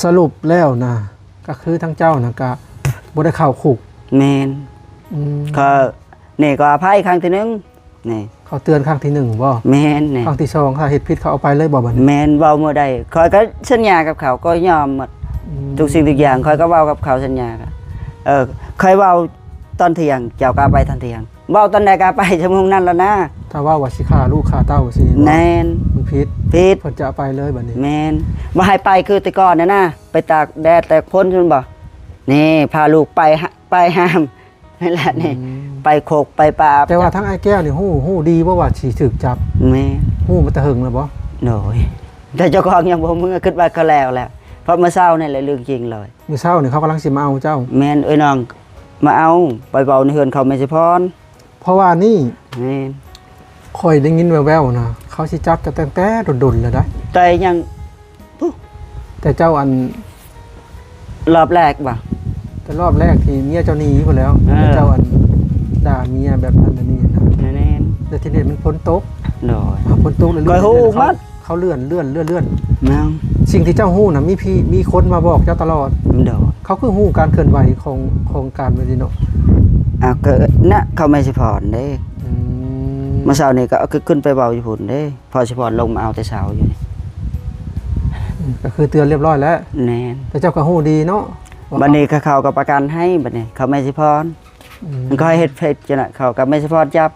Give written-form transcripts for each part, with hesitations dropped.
สรุปแล้วนะก็คือทั้งเจ้านะก็บ่ได้เข้าคุกแมนอืมก็นี่ก็อภัยครั้งที่หนึ่งนี่เขาเตือนครั้งที่1บ่แมนนี่ครั้งที่2ถ้าเฮ็ดผิดเขาเอาไปเลยบ่บัดนี้แมนเว้าเมื่อใดคอยก็สัญญากับเขาก็ยอมหมดทุกสิ่งทุกอย่างคอยก็เว้ากับเขาสัญญาเคยเว้าตอนเที่ยงเจ้าก็ไปตอนเที่ยงเว้าตอนใดก็ไปชั่วโมงนั้นแล้วนะถ้าว่าสิฆ่าลูกฆ่าเต้าสิแมนมันผิดเพิ่นจะเอาไปเลยบัดนี้แมนบ่ให้ไปคือแต่ก่อนนะไปตากแดดแต่พ้นจนบ่นี่พาลูกไปห้ามนั่นแหละนี่ไปโคกไปป่าแต่ว่าทั้งไอ้แก้วนี่ฮู้ดีบ่ว่าสิถูกจับแม่ฮู้มันตะหึงแล้วบ่โดยแต่เจ้าของยังบ่มือคิดว่าก็แล้วแหละเพราะเมื่อเช้านี่แหละเรื่องจริงเลยมื้อเช้านี่เขากำลังสิมาเอาเจ้าแม่นเอ้ยน้องมาเอาไปเว้าในเฮือนเขาแม่สิพรเพราะว่านี่แม่นค่อยได้ยินแว่วๆนะเขาสิจับจะแต่ดนๆแล้วได้แต่ยังแต่เจ้าอันรอบแรกบ่แต่รอบแรกที่เมียเจ้าหนีพุ่นแล้วเจ้าอันด่าเมียแบบนั้นอันนี้นะแน่นแต่ทีนี้มันฝนตกโดยฝนตกเลยก็ฮู้มัดเขาเลื่อนแม่นสิ่งที่เจ้าฮู้น่ะมีคนมาบอกเจ้าตลอดโดยเขาคือฮู้การเคลื่อนไหวของการแบบนี้เนาะก็นะเขาแม่สิพรเด้เมื่อเช้านี้ก็ขึ้นไปเว้าอยู่พุ่นเด้พอสิพรลงมาเอาแต่เช้าอยู่นี่ก็คือเตือนเรียบร้อยแล้วแน่นแต่เจ้าก็ฮู้ดีเนาะบัดนี้เขาก็ประกันให้บัดนี้เขาแม่สิพรมันก็ให้เฮ็ดเพชรจังน่ะเขาก็แม่สิพรจับ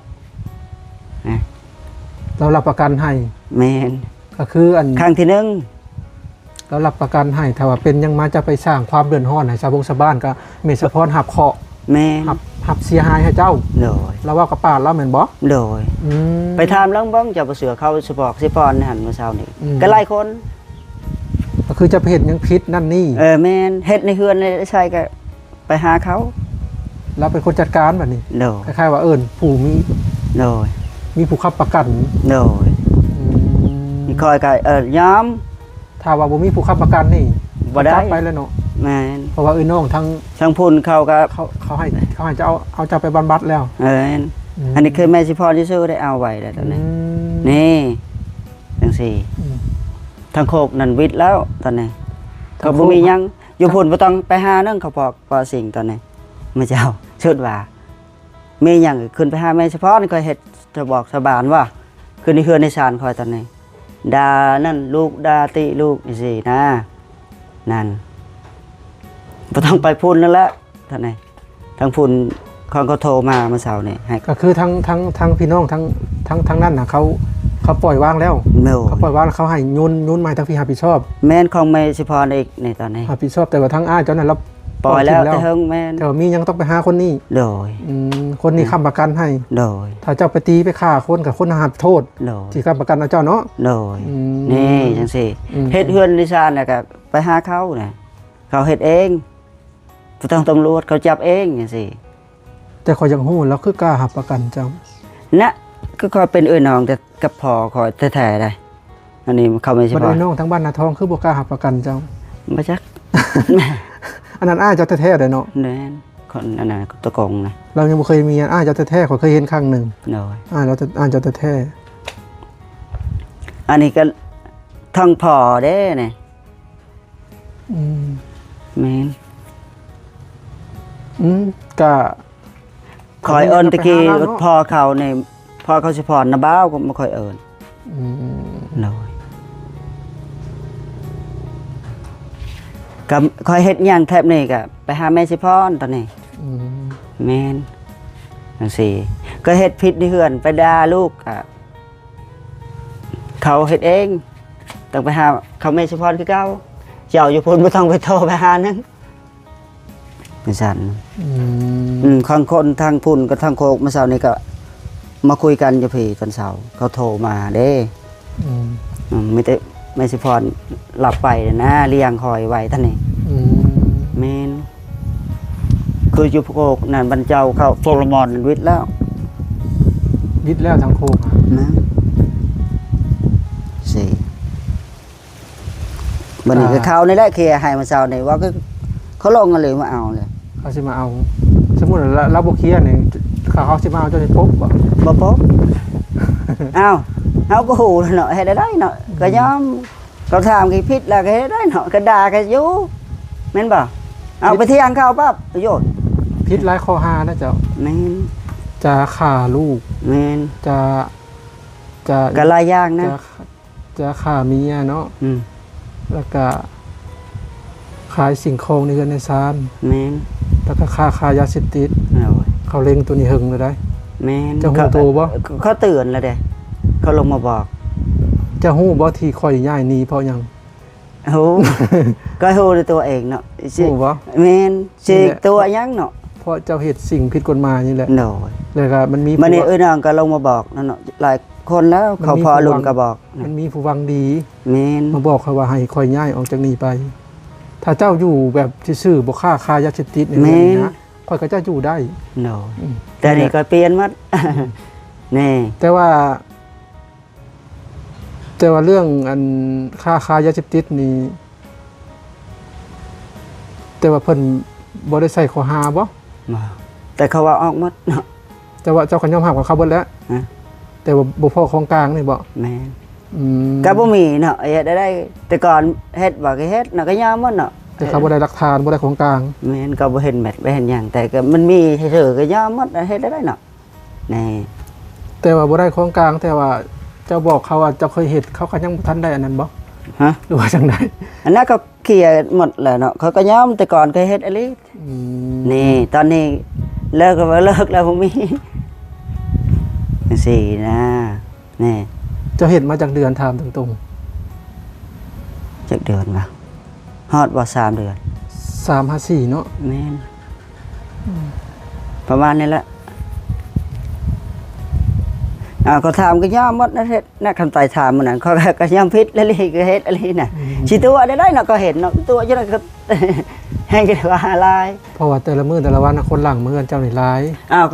เรารับประกันให้แม่นก็คืออันครั้งที่1เรารับประกันให้ถ้าว่าเป็นยังมาจะไปสร้างความเดือดร้อนให้ชาวบ้านก็เมษพรหับเคาะแม่นหับเสียหายให้เจ้าโดยเราว่ากับป้าเราแม่นบ่โดยไปถามเรื่องเบิ่งเจ้าบ่เสือเขาสิบอกสิพรหั่นเมื่อเช้านี้ก็หลายคนก็คือจะไปเฮ็ดหยังผิดนั่นนี่แม่นเฮ็ดในเฮือนได้ใช่ก็ไปหาเขาเราเป็นคนจัดการแบบนี้โดยคล้ายๆว่าผู้โดยมีผู้ค้ำประกันโดยนี่คอยก็ย้อมถ้าว่าบ่มีผู้ค้ำประกันนี่บ่ได้ไปแล้วเนาะแม่นเพราะว่าน้องทั้งพุ่นเขาก็เขาให้จะเอาจะไปบำบัดแล้วอันนี้คือแม่สิพรที่ซื้อได้เอาไว้แล้วตอนนี้นี่จังซี่ทั้งโคกนั่นวิทย์แล้วตอนนี้ก็บ่มียังอยู่พุ่นบ่ต้องไปหานั่งเขาบอกปอสิ่งตอนนี้ไม่เจ้าชุดว่ามีหยังขึ้นไปหาแม่เฉพาะนี่ก็เฮ็ดจะบอกชาวบ้านว่าขึ้นในเฮือนในศาลคอยตอนนี้ด่านั่นลูกด่าติลูกนี่สินะนั่นบ่ต้องไปพุ่นนั่นแหละตอนนี้ทั้งพุ่นเขาโทรมาเมื่อเช้านี่ให้ก็คือทั้งพี่น้องทั้งนั่นน่ะเขาปล่อยวางแล้วเขาปล่อยวางเขาให้ยุ่นมาทั้งพี่รับผิดชอบแม่นของแม่สิพรอีกในตอนนี้รับผิดชอบแต่ว่าทั้งอ้ายเจ้านั้นเราปล่อยแล้วแต่เฮิงแม่นแต่มียังต้องไปหาคนนี้โดยคนนี้ค้ำประกันให้โดยถ้าเจ้าไปตีไปฆ่าคนกับคนหับโทษที่ค้ำประกันเอาเจ้าเนาะโดยนี่จังซี่เฮ็ดเฮือนในศาลน่ะก็ไปหาเขาน่ะเขาเฮ็ดเองบ่ต้องตำรวจเขาจับเองจังซี่แต่ขอยยังฮู้แล้วคือกล้าหับประกันเจ้านะก็คอยเป็นน้องแต่กับพ่อคอยแท้ๆได้อันนี้เขาไม่ใช่พ่อน้องทั้งบ้านนาทองคือบ่กล้าหับประกันเจ้าบ่จักอันนั้นอ้ายเจ้าแท้ๆเลยเนาะแน่นคนอันนั้นตะกงนะเรายังบ่เคยมีอ้ายเจ้าแท้ๆขอยเคยเห็นครั้งนึงน้อยอ้ายเจ้าแท้อันนี้ก็ทั้งพ่อเด้นี่แม่นก็คอยเอิ้นตะกี้พ่อเขาในพ่อเขาสิพรนะบ้าวก็บ่ค่อยเอิ้นน้อยก็คอยเฮ็ดหยังแทบนี่ก็ไปหาแม่สิพรตอนนี้แม่นจังซี่ก็เฮ็ดผิดในเฮือนไปด่าลูกเขาเฮ็ดเองต้องไปหาเขาแม่สิพรคือเก่าเจ้าอยู่พุ่นบ่ต้องไปโทรไปหานึงจังซั่นข้างคนทางพุ่นกับทางโคกเมื่อเช้านี้ก็มาคุยกันอยู่พี่ตอนเช้าเขาโทรมาเด้ไม่สิพรหลับไปนะเลี้ยงคอยไว้ท่านนี่แม่นคืออยู่โคกนั่นบรรเจ้าเข้าโซโลมอนวิทย์แล้วทางโคกนะสิบัดนี้ก็เขานี่แหละเคลียร์ให้มาเช้านี่ว่าก็เขาลงกันเลยมาเอาเลยเขาสิมาเอาสมมุติเราบ่เคลียร์นี่เขาสิมาเอาเจ้านี่พบบ่พบอ้าวเฮาก็ฮู้เนาะเฮ็ดได้เนาะก็ยอม เขาถามกี่พิษแล้วก็เฮ็ดได้เนาะก็ด่าก็อยู่แม่นบ่เอาไปเที่ยงเข้าปั๊บประโยชน์ พิษหลายข้อหานะเจ้า แม่น จะฆ่าลูก แม่น จะ ก็หลายอย่างนะ จะฆ่าเมียเนาะ แล้วก็ขายสิ่งของในเรือนในซาน แม่น แล้วก็ค่ายาเสพติด โอ้ย เขาเล็งตัวนี้หึงเลยได้ แม่น จะฮู้โตบ่ เขาเตือนแล้วเด้เขาลงมาบอก จะฮู้บ่ที่ข่อยย้ายหนีเพราะหยัง โอ้ ก็ฮู้ด้วยตัวเองเนาะสิ ฮู้บ่ แม่นสิตัวหยังเนาะ เพราะเจ้าเฮ็ดสิ่งผิดกฎหมายนี่แหละ โดย แล้วก็มันมี มันนี่น้องก็ลงมาบอกนั่นเนาะหลายคนแล้วเขาพอลุงก็บอก มันมีผู้หวังดี แม่น มาบอกเขาว่าให้ข่อยย้ายออกจากนี่ไป ถ้าเจ้าอยู่แบบซื่อๆบ่ค้ายาเสพติดนี่นะข่อยก็จะอยู่ได้ โดยแต่นี่ก็เปลี่ยนหมด นี่ แต่ว่าเรื่องอันค้ายาเสพติดนี่แต่ว่าเพิ่นบ่ได้ใส่ข้อหาบ่ มาแต่เขาว่าออกหมดเนาะ แต่ว่าเจ้าก็ยอมรับกับเขาเบิดแล้ว ฮะ แต่ว่าบ่พอของกลางนี่บ่ แม่น อืม ก็บ่มีเนาะเฮ็ดได้แต่ก่อนเฮ็ดบ่ก็เฮ็ดเนาะก็ยอมหมดเนาะ แต่เขาบ่ได้หลักฐานบ่ได้ของกลาง แม่นก็บ่เห็นแมทบ่เห็นหยังแต่ก็มันมีเฉยๆก็ยอมหมดเฮ็ดได้เนาะนี่ แต่ว่าบ่ได้ของกลาง แต่ว่าเจ้าบอกเขาว่าเจ้าเคยเฮ็ดเขาก็ยังบ่ทันได้อันนั้นบ่ ฮะ หรือว่าจังได๋ อันนั้นก็เคลียร์หมดแล้วเนาะเขาก็ยอมแต่ก่อนเคยเฮ็ดอะไร อืม นี่ตอนนี้เลิกก็บ่เลิกแล้วบ่มีสินะนี่ เจ้าเฮ็ดมาจากเดือนถามตรง จักเดือนบ่ฮอดบ่3เดือน ๆ354เนาะ แม่นประมาณนี้แหละก็ถามก็ยอมหมดนะเฮ็ดนะคำไต่ถามมันนั่นเขาก็ยอมผิดแล้วเลยก็เฮ็ดอะไรน่ะสิตัวได้เนาะก็เห็นเนาะตัวอยู่นั่นก็ แห้งก็ว่าลาย เพราะว่าแต่ละมื้อแต่ละวันน่ะคนหลังเมือนเจ้านี่หลาย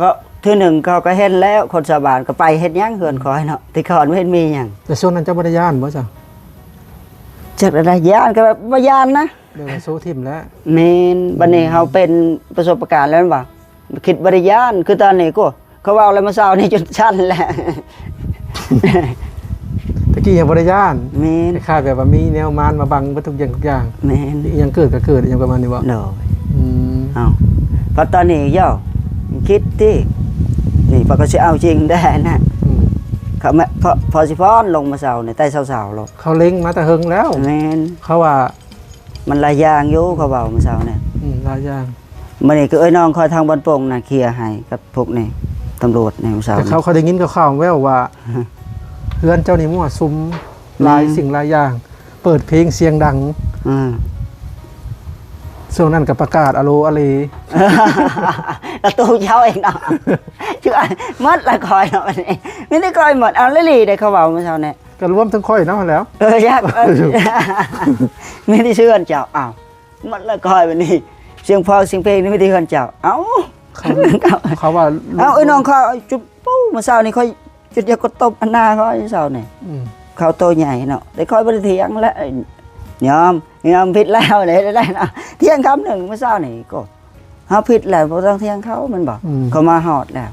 ก็ทีหนึ่งเขาก็เห็นแล้วคนสาบานก็ไปเฮ็ดหยังเฮือนคอยเนาะที่ก่อนบ่เห็นมีหยัง แต่ช่วงนั้นเจ้าบ่ได้ย่านบ่จ้ะ จักได้ย่านก็แบบบ่ย่านนะ เดี๋ยวโซทิมแล้ว แม่นบัดนี้เฮาเป็นประสบการณ์แล้วบ่คิดบ่ได้ย่านคือตอนนี้กูเขาเว้าอะไรมาเช้านี่จนชั้นแหละ ตะกี้ยังบ่ได้ย่าน แม่น คล้ายๆแบบว่ามีแนวมารมาบังเบ่ทุกอย่างทุกอย่าง แม่น อีหยังเกิดก็เกิดอีหยังประมาณนี้บ่ โดย อืม เอ้าเพราะตอนนี้ย่อคิดที่นี่ปก็สิเอาจริงได้นะ อืม เขามาพอสิพรลงมาเช้านี่ใต้เช้าๆลง เขาเล็งมาแต่เฮิงแล้ว แม่น เขาว่า มันหลายอย่างอยู่เขาเว้ามาเช้านี่ หลายอย่าง มื้อนี้ก็น้องคอยทางบ้านโป่งน่ะเคลียร์ให้กับพวกนี้ตำรวจในมื้อเช้า แต่ นี่ เขาได้ยินข่าวๆแว่วว่าเพื่อนเจ้านี่มั่วซุมหลายสิ่งหลายอย่าง เปิดเพลงเสียงดัง อืม ช่วงนั้นก็ประกาศอะโลอะเล กระตูเช้าเองเนาะ ชื่อหมดละคอยเนาะวันนี้ไม่ได้คอยหมดเอาเลยได้เขาเว้ามื้อเช้านี่ ก็รวมทั้งค่อยเนาะแล้ว ยากไม่ได้เชื่อเจ้าอ้าวหมดละคอยวันนี้เสียงพอเสียงเพลงนี่ไม่ได้เชื่อเจ้าเอ้า เขาว่า เอาน้องเขาจุดปู้มื้อเช้านี่ค่อยจุดยากดตบอันหน้าเขามื้อเช้านี่ อืม เขาโตใหญ่เนาะได้ค่อยบ่ได้เถียงแล้วยอมผิดแล้วได้เนาะเที่ยงคำหนึ่งเมื่อเช้านี่ก็เฮาผิดแล้วบ่ต้องเถียงเขามันบอกเขามาฮอดแล้ว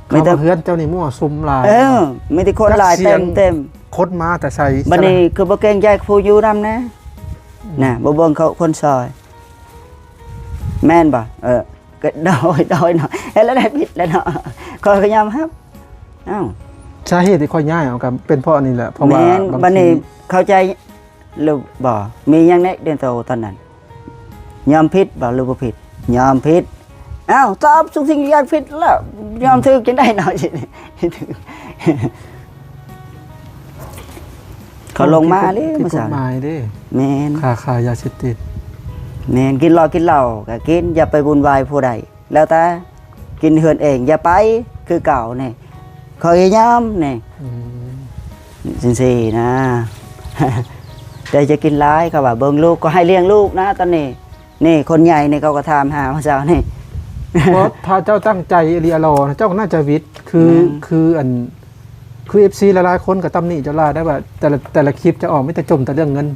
เขาว่าเพื่อนเจ้านี่มั่วซุมหลาย มีแต่คนหลายเต็ม คดมาแต่ใส่ บัดนี้คือบ่เกรงใจผู้อยู่นำนะน่ะบ่เบิ่งเขาคนซอย แม่นบ่ก็โดยเนาะเฮ็ดแล้วได้ผิดแล้วเนาะก็พยายามครับอ้าว สาเหตุที่ค่อยย้ายเอากับเป็นเพราะนี่แหละเพราะว่า แม่น บาง บัด ที นี้เข้าใจหรือบ่มีหยังแน่เดินโตตอนนั้นยอมผิดบ่หรือบ่ผิดยอมผิดอ้าวตอบทุกสิ่งทุกอย่างผิดแล้วยอมถูกจังได้หน่อยสิ เขาลงมาเลย ผิด มาก ฎหมายเด้ แม่น ขายาเสพติด แม่นกินเหล้าก็กินอย่าไปบุญวายผู้ใดแล้วแต่กินเฮือนเองอย่าไปคือเก่านี่คอยยอมนี่ อืม สินๆนะ แต่จะกินร้ายเขาว่าเบิ่งลูกก็ให้เลี้ยงลูกนะตอนนี้นี่คนใหญ่นี่เขาก็ถามหาว่าเจ้านี่ เพราะถ้าเจ้าตั้งใจเรียรอนะเจ้าก็น่าจะวิทย์คือ FC หลายๆคนก็ตำหนิเจ้าลาได้ว่าแต่ละคลิปจะออกไม่แต่จมแต่เรื่องเงิน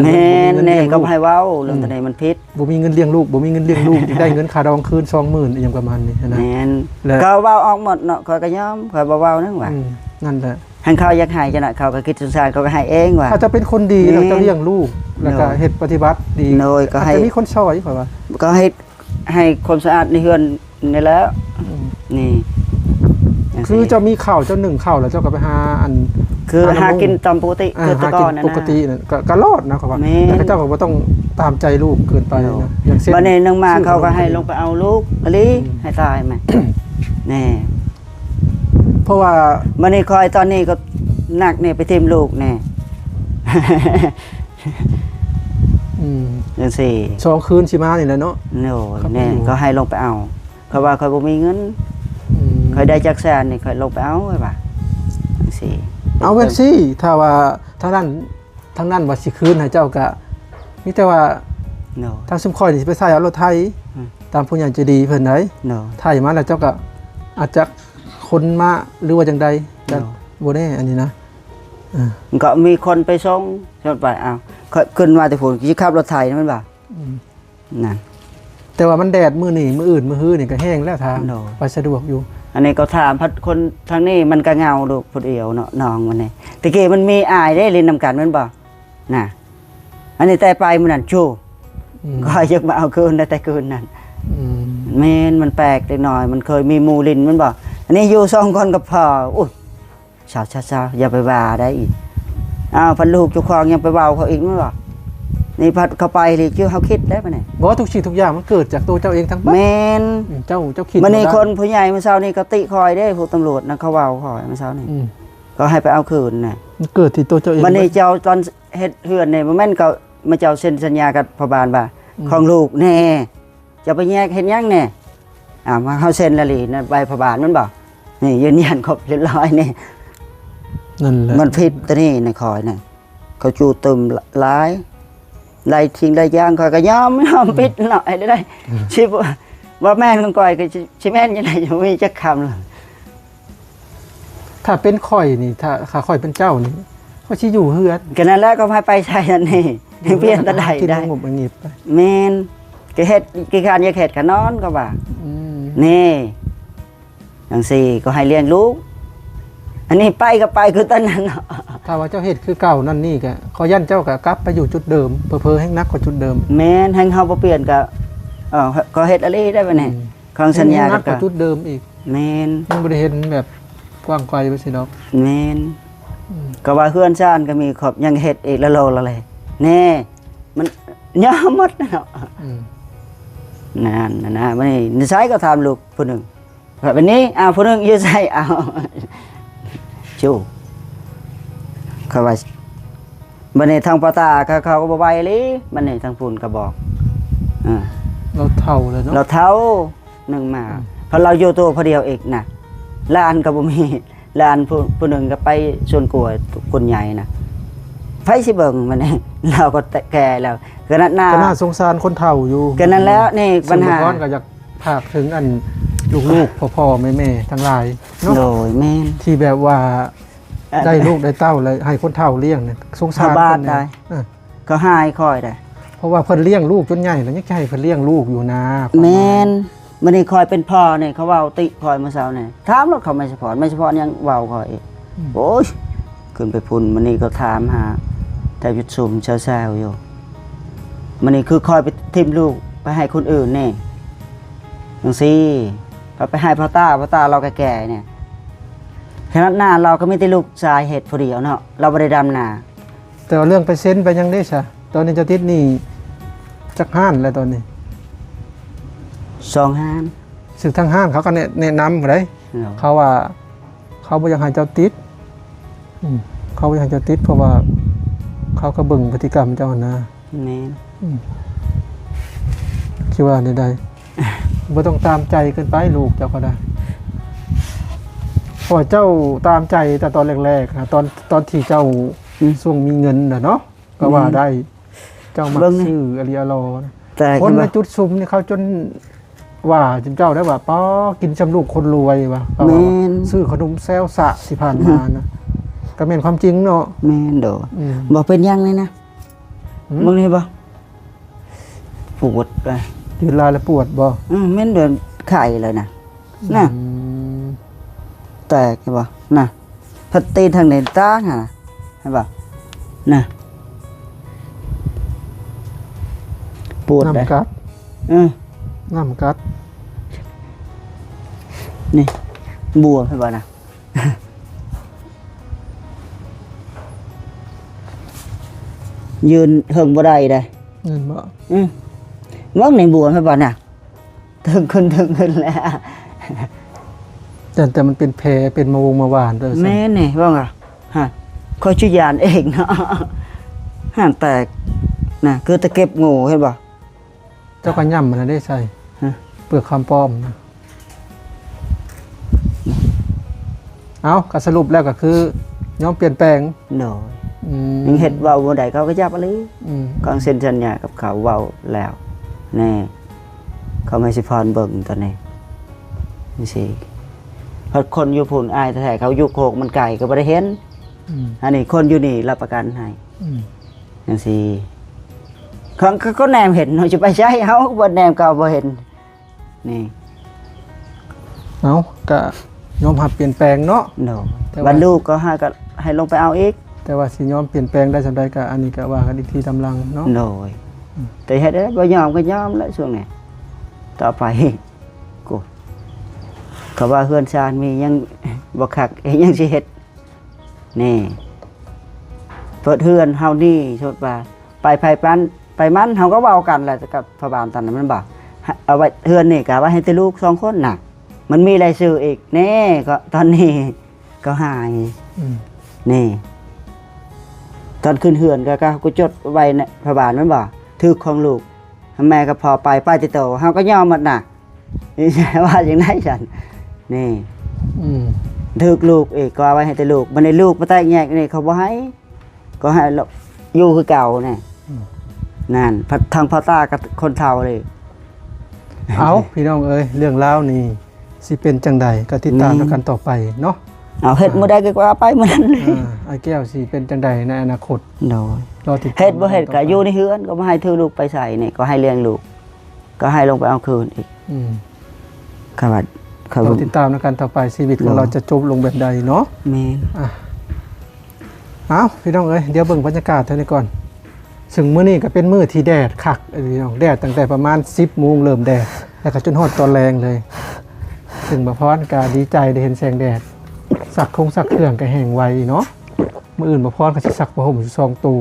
แม่น บ่มี นี่ เงิน ก็ เลี้ยงลูก ให้เว้าเรื่องตอนนี้มันพิษ บ่มีเงินเลี้ยงลูกบ่มีเงินเลี้ยงลูก ได้เงินค่าดองคืน 20,000อีหยังประมาณนี้นะ แม่น และ ก็เว้าออกหมดเนาะข้อยก็ยอมข้อยบ่เว้านั่นว่า นั่นแหละ หันเขาอยากให้จังน่ะเขาก็คิดสงสารเขาก็ให้เองว่า ถ้าจะเป็นคนดี แม่ เราจะเลี้ยงลูกแล้วก็ โน่ เฮ็ดปฏิบัติดี โน่ก็ อาจ ให้ จะมีคนช่วยข่อยว่า ก็ให้ความสะอาดในเฮือนนี่แล้ว นี่จัง คือ ซี้ เจ้ามีข้าวเจ้าหนึ่งข้าวแล้วเจ้าก็ไปหาอัน คือหากินตามปกติ อ่า คือแตะ หา ก่ กิ อน น นะ ปกตินั่นก็รอดนะครับว่า แม่น แต่เจ้าก็บ่ต้องตามใจลูกเกินไปนะอย่างเช่น บัดนี้นึงมา ซื้อ เขาก็ให้ ขนม ลงไปเอาลูกอะลิให้ตายไหม แน่ เพราะว่า บัดนี้คอยตอนนี้ก็หนักเนี่ยไปทิมลูกแน่ อืม จังซี่ สองคืนสิมานี่แหละเนาะ โน่ ครับ แน่ ผม ก็ให้ลงไปเอาเขาว่าเขาบ่มีเงิน อืม เคยได้จักแสนนี่เคยลงไปเอาไว้ป่ะจังซี่ เอาเว็บซี่ถ้าว่าทางนั้นว่าสิคืนให้เจ้าก็มีแต่ว่า โน่ ทางซุมคอยนี่สิไปใส่เอารถไทย อืม ตามผู้ใหญ่ใจดีเพิ่นไหน โน่ ไทยมาแล้วเจ้าก็อาจจะคนมาหรือว่าจังใดจะ เนาะ บ่แน่อันนี้นะ มันก็มีคนไปส่งจนไปเอาเขาขึ้นมาแต่ผลสิขับรถไถนั่นมันบ่นั่น แต่ว่ามันแดดมื้อนี้มื้ออื่นมื้อฮื้อนี่ก็แห้งแล้วทาง เนาะ ไปสะดวกอยู่ อันนี้ก็ถามพัดคนทางนี้มันก็เงาลูกผู้เดียวเนาะน้องมันนี่ตะกี้มันมีอายได้เล่นนำกันแมันบ่น่ะอันนี้แต่ไปมันนั่นจู อืม ก็ยังมาเอาคืนได้แต่คืนนั่น อืม แม่นมันแปลกเล็กน้อยมันเคยมีหมู่ลินมันบ่อันนี้อยู่2คนกับพ่ออุ้ยชาวๆๆอย่าไปว่าได้อีกอ้าวพันลูกเจ้าของยังไปเว้าเขาอีกมั้ยบ่นี่พัดเข้าไปเลยชื่อเฮาคิดได้ปะเนี่ย บ่ว่าทุกสิ่งทุกอย่างมันเกิดจากตัวเจ้าเองทั้งหมด แม่น เจ้าคิด มันนี่ บ่ได้ คนผู้ใหญ่เมื่อเช้านี่ก็ติคอยได้พวกตำรวจนะเขาเว้าคอยเมื่อเช้านี่ อืม ก็ให้ไปเอาคืนน่ะ มันเกิดที่ตัวเจ้าเอง มันนี่เจ้าตอนเฮ็ดเฮือนนี่บ่แม่นก็มาเจ้าเซ็นสัญญากับพบาลว่าของลูกแน่จะไปแยกเฮ็ดหยังแน่มาเฮาเซ็นแล้วลีนั่นใบพบาลมันบ่นี่ยืนยันครบเรียบร้อยนี่ นั่นแหละ มันผิดตัวนี้ในคอยน่ะเขาจูตึมหลายไล่ทิ้งไล่ย่างคอยก็ยอมปิดหน่อยได้ชิบว่าแม่นของก้อยก็สิแม่นยังไงจะมีจักคำเลย ถ้าเป็นข่อยนี่ถ้าข้าข่อยเป็นเจ้านี่ก็สิอยู่เฮือด ก็นั่นแหล้วก็ให้ไปใช้อันนี้ให้เปลี่ยนตะได กิน ได้ งบงีบไป แม่นก็เฮ็ดกี่การอยากเฮ็ดก็นอนก็ว่า อืม นี่จังซี่ก็ให้เลี้ยงลูกอันนี้ไปก็ไปคือตอนนั้นเนาะ ถ้าว่าเจ้าเฮ็ดคือเก่านั่นนี่ก็ขอยันเจ้าก็กลับไปอยู่จุดเดิมเผลอๆให้นักกว่าจุดเดิม แม่นให้เฮาบ่เปลี่ยนก็ก็เฮ็ดอะไรได้บ่นี่ของสัญญา นั กั ก น กว่าจุดเดิมอีก แม่น มันบ่ได้เห็นแบบกว้างไกลไปสิดอก แม่นก็ว่าเฮือนซ่านก็มีครบยังเฮ็ดอีกละโลละเลยแน่มันยอมหมดเนาะ อืม นั่นนะวันนี้นิสัยก็ทำลูกผู้หนึ่งแบบนี้ผู้หนึ่งยืดใส่ชูเขาว่าวันนี้ทางปตาเขาก็บอกไปเลยวันนี้ทางพูนก็บอก เราเท่าเลยเนาะ เราเท่าหนึ่งมาเพราะเราอยู่ตัวพอเดียวเอกนะล้านก็บ่มีล้านผู้หนึ่งก็ไปชวนกลัวคนใหญ่นะไฟสิเบิ่งมันนี่เราก็แก่แล้วก็นั่นหน้า ก็น่าสงสารคนเฒ่าอยู่ ก็นั่นแล้วนี่ปัญหา สมมุติว่าก็อยากพากถึงอันลูกๆพ่อๆแม่ๆทั้งหลายเนาะ โดยแม่น ที่แบบว่าได้ลูกได้เต้าเลยให้คนเฒ่าเลี้ยงเนี่ยสงสาร ชาวบ้าน เพิ่ ได้ เออ ก็หายคอยได้ เพราะว่าเพิ่นเลี้ยงลูกจนใหญ่แล้วยังจะให้เพิ่นเลี้ยงลูกอยู่นะ แมนมันนี่คอยเป็นพ่อเนี่ยเขาเว้าติคอยเมื่อเช้าเนี่ยถามแล้วเขาไม่เฉพาะยังเว้าคอยอีกโอ้ยขึ้นไปพุ่นมันนี่ก็ถามหาแต่ยุดซุมเช้าๆอยู่มันนี่คือคอยไปทิมลูกไปให้คนอื่นเนี่ยจังซี่ก็ไปให้พ่อตาเราแก่ๆเนี่ยขนาดหน้าเราก็ไม่ได้ลูกชายเห็ดพอดียวเนาะเราไม่ได้ดำนา แต่ว่าเรื่องไปเซ็นไปยังได้ซะตอนนี้เจะติดหนี่จักห้านแล้วตอนนี้ 2 ห้าน สึกทางห้านเขาก็แนะนำบ่ได้ เนาะ เขาว่าเขาบ่อยากให้เจ้าติดเขาบ่อยากให้เจ้าติดเพราะว่าเขาก็เบิ่งพฤติกรรมเจ้านะ แม่น คิดว่าใดๆ บ่ต้องตามใจเกินไปลูกเจ้าก็ได้เพราะว่าเจ้าตามใจแต่ตอนแรกๆนะตอนที่เจ้าช่วงมีเงินน่ะเนาะก็ว่าได้ เจ้ามาซื้ออริยรอนะ แต่ คนมาจุดซุมนี่เขาจนว่าจนเจ้าได้ว่าป้อกินจำลูกคนรวยว่ะเขา แม่ ว่าน ซื้อขนมแซวสะที่ผ่านมานะก็เป็นความจริงเนาะ แม่นโด อืม บอกเป็นยังเลยนะ อืม มึงนี่บ่ปวดไป ยืนลายแล้วปวดบ่ แม่นเดินไข่เลยนะน่ะ อืม แตกใช่บ่น่ะ พัดตีนทางไหนตาน่ะเห็นป่ะน่ะปวดเลย น้ำกัด อือ น้ำกัด นี่บวมเห็นป่ะน่ะ ยืนเฮิงบ่ได้เลย เงินบ่ เมื่อในบวมเห็นป่ะน่ะถึงขึ้นแล้ว แต่มันเป็นแผลเป็นมาวานเด้อ แม่นี่ว่าไงฮะคอยชื่อยานเองเนาะห่านแตกน่ะคือตะเก็บงูเห็นป่ะ เจ้าก็ย่ำมันได้ใส่ ฮะ เปลือกคำป้อมนะเอาก็สรุปแล้วก็คือยอมเปลี่ยนแปลง โดย อืม ยังเห็ดเว้าบ่ได้เขาก็จับอะไร อืม กองเซ็นสัญญากับเขาเว้าแล้วแน่เขาไม่สิพรเบิ่งตอนนี้นี่สิเพราะคนอยู่พุ่นอายแท้ๆเขาอยู่โคกมันไก่ก็บ่ได้เห็น อืม อันนี้คนอยู่นี่รับประกันให้ อืม จังซี่เขาก็แนมเห็นเนาะจะไปใช้เฮาบ่แนมก็บ่เห็นนี่ เอาก็ยอมหับเปลี่ยนแปลงเนาะ โด แต่ว่า วันลูกก็ให้ลงไปเอาอีก แต่ว่าสิยอมเปลี่ยนแปลงได้จังไดก็อันนี้ก็ว่ากันอีกทีตำลังเนาะ โดยแต่เฮ็ดได้บ่ยอมก็ยอมแล้วช่วงนี้ต่อไปกูเขาว่าเฮือนชาญมียังบ่คักยังสิเฮ็ดนี่เปิดเฮือนเฮานี่ชดว่าไปไปมันเฮาก็เว้ากันแหละกับพระบาลตอนนั้นมันบอกเอาไว้เฮือนนี่กะว่าให้แต่ลูก2คนน่ะ มันมีรายชื่ออีกแน่ก็ตอนนี้ก็หาย อืม นี่ ตอนขึ้นเฮือนก็กูจดไว้ในพระบาทมันบอกถือของลูกแม่ก็พอไปป้าติโตเฮาก็ยอมหมดน่ะนี่ใช่ว่าอย่างไรฉันนี่ อืม ถือลูกอีกก็เอาไว้ให้แต่ลูกมันในลูกมาแตกแยกนี่เขาบ่ให้ก็ให้อยู่คือเก่าเนี่ยนั่นทางพ่อตากับคนเฒ่าเลย เอาพี่น้องเอ้ยเรื่องราวนี่สิเป็นจังใดก็ติดตามกันต่อไปเนาะ เอาเฮ็ดมื้อใดก็ว่าไปมื้อนั้นเลย ไอ้แก้วสิเป็นจังใดในอนาคต โดย รอติดตาม เฮ็ดบ่เฮ็ดก็อยู่ในเฮือนก็บ่ให้ถือลูกไปใส่นี่ก็ให้เลี้ยงลูกก็ให้ลงไปเอาคืนอีก อืม ครับว่าเขา รอติดตามกันต่อไปชีวิตของเราจะจบลงแบบใดเนาะ แม่น เอาพี่น้องเอ้ยเดี๋ยวเบิ่งบรรยากาศเท่านี้ก่อนซึ่งมื้อนี้ก็เป็นมื้อที่แดดคักพี่น้องแดดตั้งแต่ประมาณ 10 โมงเริ่มแดดแล้วก็จนฮอดตอนแรงเลย ซึ่งบ่พรก็ดีใจได้เห็นแสงแดดสักเครื่องก็แห้งไวเนาะมื้ออื่นบ่พรก็สิซักผ้าห่มอยู่2ตู้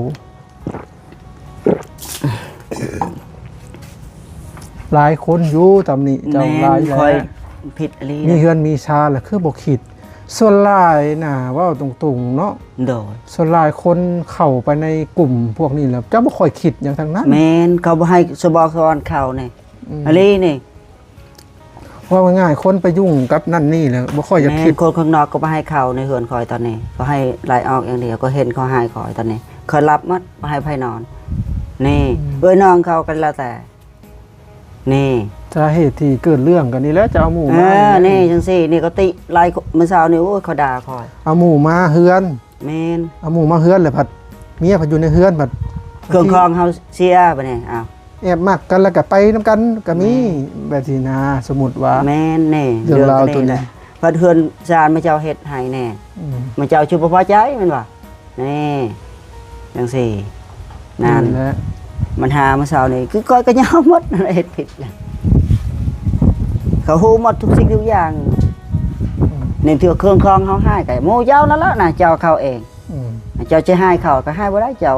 หลายคนอยู่ตำนี้เจ้าหลาย คอย แล้ว ผิดอะไร มีเฮือนมีชาแหละคือบ่คิดส่วนหลายน่ะเว้าตรงๆเนาะ โดย ส่วนหลายคนเข้าไปในกลุ่มพวกนี้แล้วเจ้าบ่ค่อยคิดอย่างทางนั้น แม่นเขาบ่ให้สบอกสอนเขานี่อะไรนี่ ว่าง่ายๆคนไปยุ่งกับนั่นนี่แล้วบ่ค่อยจะ แม่ คิด นคนข้างนอกก็บ่ให้เขาในเฮือนคอยตอนนี้ก็ให้ไล่ออกอย่างเดียวก็เห็นเขาให้คอยตอนนี้เขารับหมดบ่ให้ไผนอน นี่เอ้ยน้องเขากันแล้วแต่ นี่ สาเหตุที่เกิดเรื่องกันนี่แหล้วจะเอาหมู่ เอ มา อนี่จังซี่นี่ก็ติไล่มื้อเช้านี่โอ้ยเขาด่าคอย เอาหมู่มาเฮือน แม่น เอาหมู่มาเฮือนแล้วผัดเมียผัดอยู่ในเฮือนผัด เครื่องคองเฮาเสียบ่นี่อ้าว แอบมักกันแล้วก็ไปนํกันก็มีแบบที่นาสมมุติว่า แม่นนี่ เรื่องราวตัวนี้ แหละเพิ่นเฮือนจานมาเจ้าเฮ็ดให้แน่ อืม มันจะเอาชุบพอใจแมันวะนี่จังสี่นั่น แหละ มันหามาเสานี่คือก้อยก็ยอมหมดนั่นเฮ็ดผิดเลยเขาฮู้หมดทุกสิ่งทุกอย่างนี่ถือเครื่องครองเขาให้ไก่โมเจ้านั่นแหละนะเจ้าเขาเอง อืม เจ้าจะให้เขาก็ให้บ่ได้เจ้า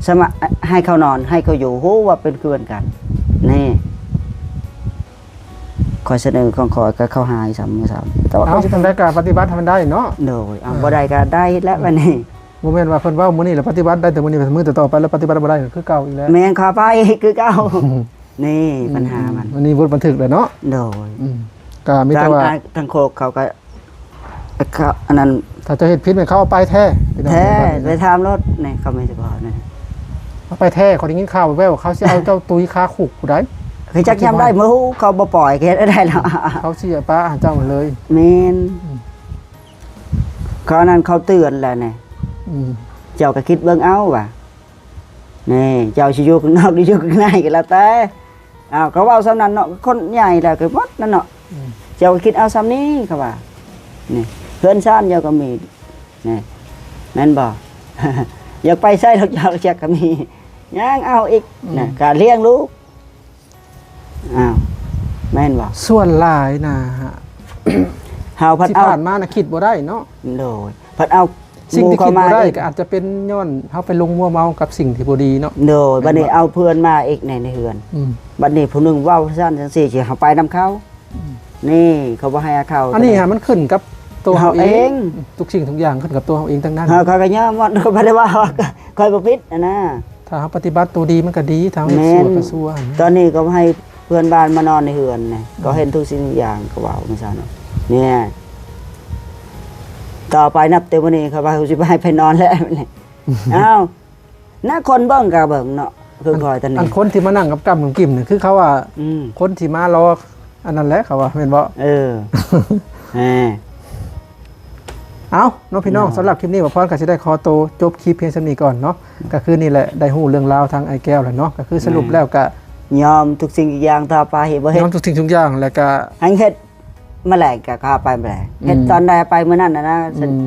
สมะให้เขานอนให้เขาอยู่ฮู้ว่าเป็นเพื่อนกันนี่คอยเสนอของคอยก็เขาหายสามมื้อเสาแต่ว่า เอา เขา ทำได้ก็ปฏิบัติทำได้เนาะ โดยเอาบ่ได้ก็ได้แล้ววันนี้ บ่แม่นว่าเพิ่นเว้ามื้อนี้แล้วปฏิบัติได้แต่มื้อนี้มื้อต่อๆไปแล้วปฏิบัติบ่ได้ก็คือเก่าอีกแล้ว แม่งขอไปคือเก่านี่ปัญหามัน วันนี้บทบันทึกเลยเนาะ โดย ก็มีแต่ว่า ทางโคกเขาก็เขาอันนั้น ถ้าจะเฮ็ดผิดให้เขาเอาไปแท้พี่น้อง แท้ไปทำรถนี่เขาไม่จะบอกนี่ เอาไปแท้เขาได้ยินข่าวแว่วๆเขาสิเอาเจ้าตุ้ยคาคุกผู้ใด คือจักยำได้เมื่อเขาบ่ปล่อยเฮ็ดได้แล้ว เขาสิเอาป้าเจ้าเลย แมนเขาอันนั้นเขาเตือนแล้วนี่ อืม เจ้าก็คิดเบิ่งเอาว่ะนี่เจ้าสิอยู่ข้างนอกหรืออยู่ข้างในก็แล้วแต่อ้าวเขาเว้าซ้ำนั้นเนาะคนใหญ่แล้วก็หมดนั่นเนาะเจ้าก็คิดเอาซ้ำนี้เขาว่านี่เพื่อนชาติเจ้าก็มี นี่นั่นบ่ อยากไปใส่ดอกยาวจักก็มียังเอาอีกน่ะการเลี้ยงลูกอ้าวแม่นบ่ ส่วนหลายนะฮะ เฮาพัด ที่ เอา ผ่านมานะคิดบ่ได้เนาะ โดยพัดเอา สิ่งที่คิดบ่ได้ อีก ก็อาจจะเป็นย้อนเฮาไปลงมัวเมากับสิ่งที่บ่ดีเนาะ โดยบัดนี้เอาเพื่อนมาอีกในเฮือน อืม บัดนี้ผู้หนึงเว้าซั่นจังซี่สิเฮาไปนํเขานี่เขาบ่ให้เอาเข้า อันนี้ฮะมันขึ้นกับตัวเฮาเอ เอง ง ทุกสิ่งทุกอย่างขึ้นกับตัวเฮาเองทั้งนั้น เฮาก็ยอมหมดเขาบ่ได้ว่าคอยบ่ผิดนะ ถ้าเฮาปฏิบัติตัวดีมันก็ดีถ้าเฮา แม่ เฮ็ด น ชั่วก็ชั่ว ตอนนี้ก็ให้เพื่อนบ้านมานอนในเฮือนนี่ก็เห็นทุกสิ่งทุกอย่างก็เว้าไม่ซั่นเนี่ยต่อไปนับแต่วันนี้เขาว่าสิไปให้ไปนอนแล้วนี่ อ้าวน้าคนเบิ่งก็เบิ่งเนาะเพิ่นคอยตอน อั นี้ นคนที่มานั่งกับกำกับกิ่มนี่คือเขาว่า อืม คนที่มารออันนั้นแหละเขาว่าแม่นบ่ เออแหม เอาน้องพี่น้อง เนาะ สำหรับคลิปนี้บ่พรก็สิได้ขอโตวจบคลิปเพียงเท่านี้ก่อนเนาะก็คือนี่แหละได้ฮู้เรื่องราวทางไอ้แก้วแล้วเนาะก็คือสรุปแล้วก็ ยอมทุกสิ่งทุกอย่างต่อไปบ่เฮ็ด น้องทุกสิ่งทุกอย่างแล้วก็ ให้เฮ็ดแมลงก็พาไปแมลงเฮ็ดตอนใดไปมื้อนั้นน่ะนะ อืม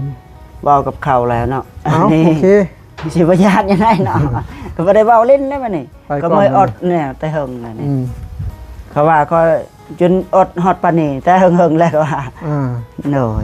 เว้ากับเขาแล้วเนาะ เอา นี่ โอเค สิบ่ญาติยังไงเนาะก็บ่ได้เว้าเล่นได้บัดนี้ ไปก่อน ก็บ่อดเนี่ยแต่เฮิงนั่นนี่ อืม เขาว่าก็จนอดฮอดปานนี้แต่เฮิงๆแล้วก็ว่า อ่า โดย